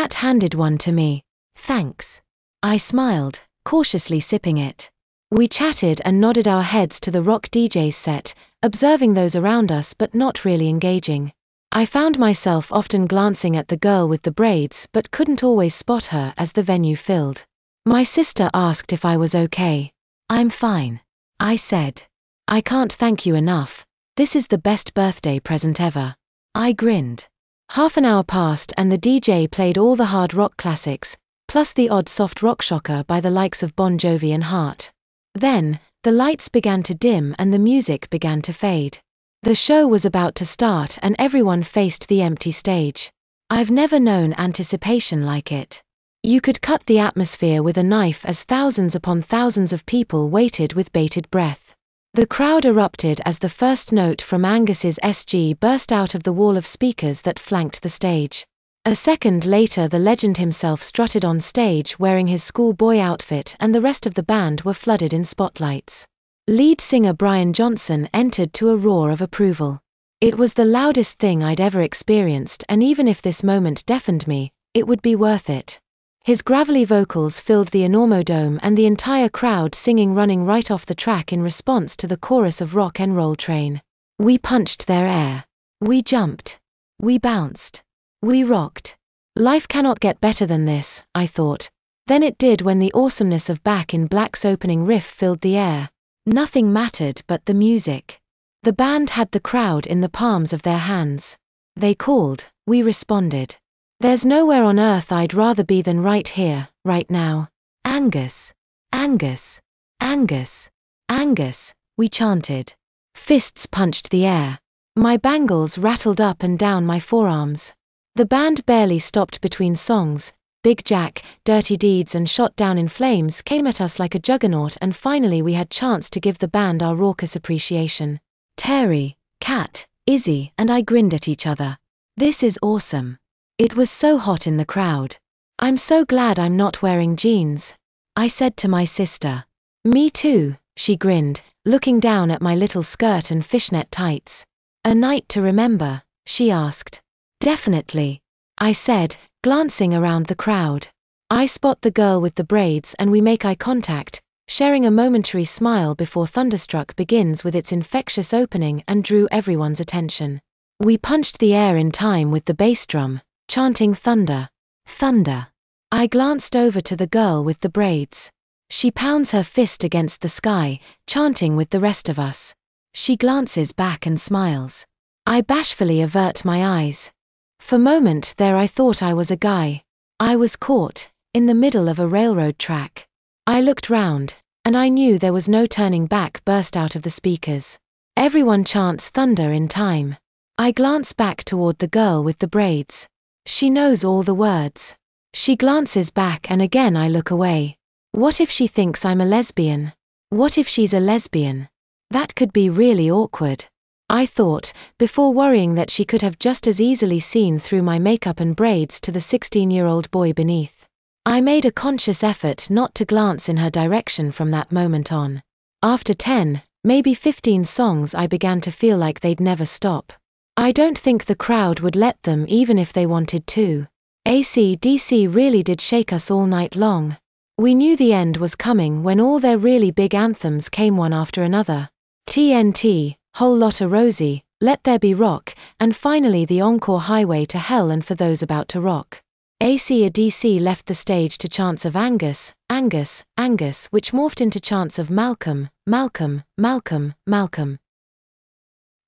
Kat handed one to me. Thanks. I smiled, cautiously sipping it. We chatted and nodded our heads to the rock DJ's set, observing those around us but not really engaging. I found myself often glancing at the girl with the braids but couldn't always spot her as the venue filled. My sister asked if I was okay. I'm fine, I said. I can't thank you enough. This is the best birthday present ever. I grinned. Half an hour passed and the DJ played all the hard rock classics, plus the odd soft rock shocker by the likes of Bon Jovi and Heart. Then, the lights began to dim and the music began to fade. The show was about to start and everyone faced the empty stage. I've never known anticipation like it. You could cut the atmosphere with a knife as thousands upon thousands of people waited with bated breath. The crowd erupted as the first note from Angus's SG burst out of the wall of speakers that flanked the stage. A second later the legend himself strutted on stage wearing his schoolboy outfit and the rest of the band were flooded in spotlights. Lead singer Brian Johnson entered to a roar of approval. It was the loudest thing I'd ever experienced and even if this moment deafened me, it would be worth it. His gravelly vocals filled the Enormodome and the entire crowd singing running right off the track in response to the chorus of Rock and Roll Train. We punched their air. We jumped. We bounced. We rocked. Life cannot get better than this, I thought. Then it did when the awesomeness of Back in Black's opening riff filled the air. Nothing mattered but the music. The band had the crowd in the palms of their hands. They called, we responded. There's nowhere on earth I'd rather be than right here, right now. Angus. Angus. Angus. Angus, we chanted. Fists punched the air. My bangles rattled up and down my forearms. The band barely stopped between songs. Big Jack, Dirty Deeds and Shot Down in Flames came at us like a juggernaut and finally we had chance to give the band our raucous appreciation. Terry, Kat, Izzy and I grinned at each other. This is awesome. It was so hot in the crowd. I'm so glad I'm not wearing jeans, I said to my sister. Me too, she grinned, looking down at my little skirt and fishnet tights. A night to remember, she asked. Definitely, I said, glancing around the crowd. I spot the girl with the braids and we make eye contact, sharing a momentary smile before Thunderstruck begins with its infectious opening and drew everyone's attention. We punched the air in time with the bass drum, chanting thunder, thunder. I glanced over to the girl with the braids. She pounds her fist against the sky, chanting with the rest of us. She glances back and smiles. I bashfully avert my eyes. For a moment there I thought I was a guy. I was caught, in the middle of a railroad track. I looked round, and I knew there was no turning back burst out of the speakers. Everyone chants thunder in time. I glance back toward the girl with the braids. She knows all the words. She glances back and again I look away. What if she thinks I'm a lesbian? What if she's a lesbian? That could be really awkward, I thought, before worrying that she could have just as easily seen through my makeup and braids to the 16-year-old boy beneath. I made a conscious effort not to glance in her direction from that moment on. After 10, maybe 15 songs I began to feel like they'd never stop. I don't think the crowd would let them even if they wanted to. AC/DC really did shake us all night long. We knew the end was coming when all their really big anthems came one after another. TNT, Whole Lotta Rosie, Let There Be Rock, and finally the encore Highway to Hell and For Those About to Rock. AC/DC left the stage to chants of Angus, Angus, Angus, which morphed into chants of Malcolm, Malcolm, Malcolm, Malcolm.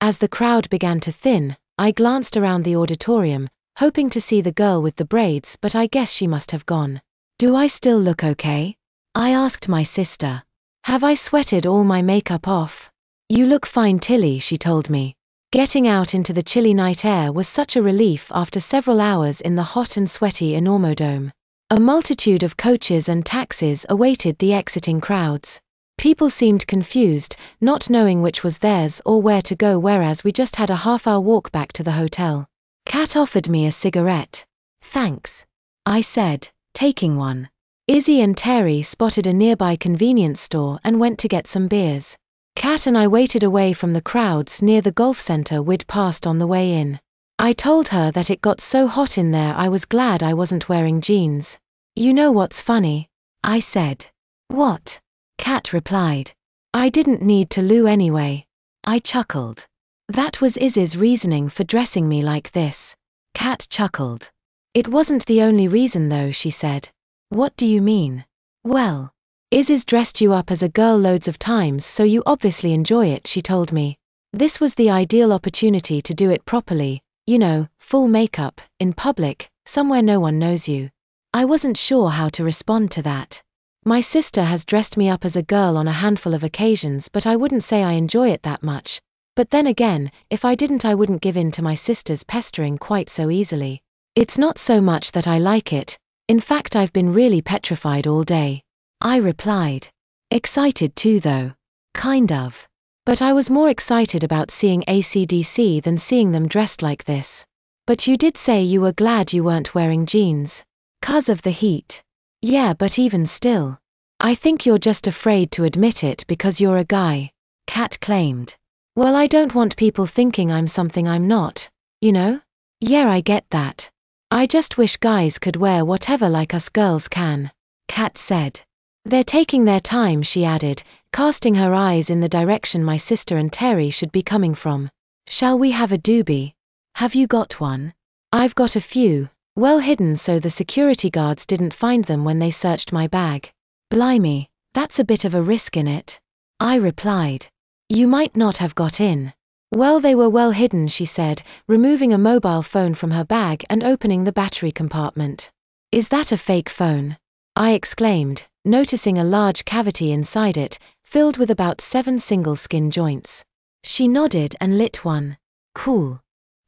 As the crowd began to thin, I glanced around the auditorium, hoping to see the girl with the braids, but I guess she must have gone. Do I still look okay? I asked my sister. Have I sweated all my makeup off? You look fine, Tilly, she told me. Getting out into the chilly night air was such a relief after several hours in the hot and sweaty Enormodome. A multitude of coaches and taxis awaited the exiting crowds. People seemed confused, not knowing which was theirs or where to go, whereas we just had a half-hour walk back to the hotel. Kat offered me a cigarette. Thanks, I said, taking one. Izzy and Terry spotted a nearby convenience store and went to get some beers. Kat and I waited away from the crowds near the golf center we'd passed on the way in. I told her that it got so hot in there I was glad I wasn't wearing jeans. You know what's funny? I said. What? Kat replied. I didn't need to loo anyway. I chuckled. That was Izzy's reasoning for dressing me like this. Kat chuckled. It wasn't the only reason though, she said. What do you mean? Well, Izzy's dressed you up as a girl loads of times, so you obviously enjoy it, she told me. This was the ideal opportunity to do it properly, you know, full makeup, in public, somewhere no one knows you. I wasn't sure how to respond to that. My sister has dressed me up as a girl on a handful of occasions, but I wouldn't say I enjoy it that much. But then again, if I didn't, I wouldn't give in to my sister's pestering quite so easily. It's not so much that I like it. In fact, I've been really petrified all day. I replied. Excited too though. Kind of. But I was more excited about seeing AC/DC than seeing them dressed like this. But you did say you were glad you weren't wearing jeans. 'Cause of the heat. Yeah, but even still. I think you're just afraid to admit it because you're a guy, Kat claimed. Well, I don't want people thinking I'm something I'm not, you know? Yeah, I get that. I just wish guys could wear whatever like us girls can, Kat said. They're taking their time, she added, casting her eyes in the direction my sister and Terry should be coming from. Shall we have a doobie? Have you got one? I've got a few, well hidden so the security guards didn't find them when they searched my bag. Blimey, that's a bit of a risk in it. I replied. You might not have got in. Well, they were well hidden, she said, removing a mobile phone from her bag and opening the battery compartment. Is that a fake phone? I exclaimed, noticing a large cavity inside it, filled with about 7 single skin joints. She nodded and lit one. Cool.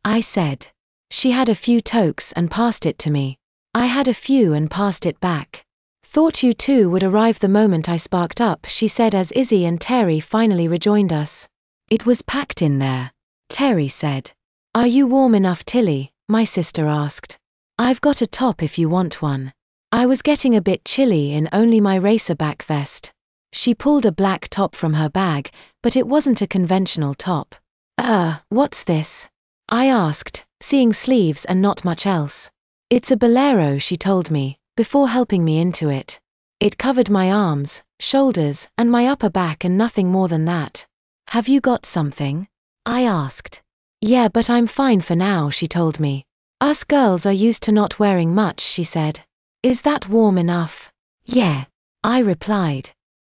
I said. She had a few tokes and passed it to me. I had a few and passed it back. Thought you two would arrive the moment I sparked up, she said as Izzy and Terry finally rejoined us. It was packed in there, Terry said. Are you warm enough, Tilly? My sister asked. I've got a top if you want one. I was getting a bit chilly in only my racerback vest. She pulled a black top from her bag, but it wasn't a conventional top. What's this? I asked, seeing sleeves and not much else. It's a bolero, she told me, before helping me into it. It covered my arms, shoulders, and my upper back and nothing more than that. Have you got something? I asked. Yeah, but I'm fine for now, she told me. Us girls are used to not wearing much, she said. Is that warm enough? Yeah, I replied.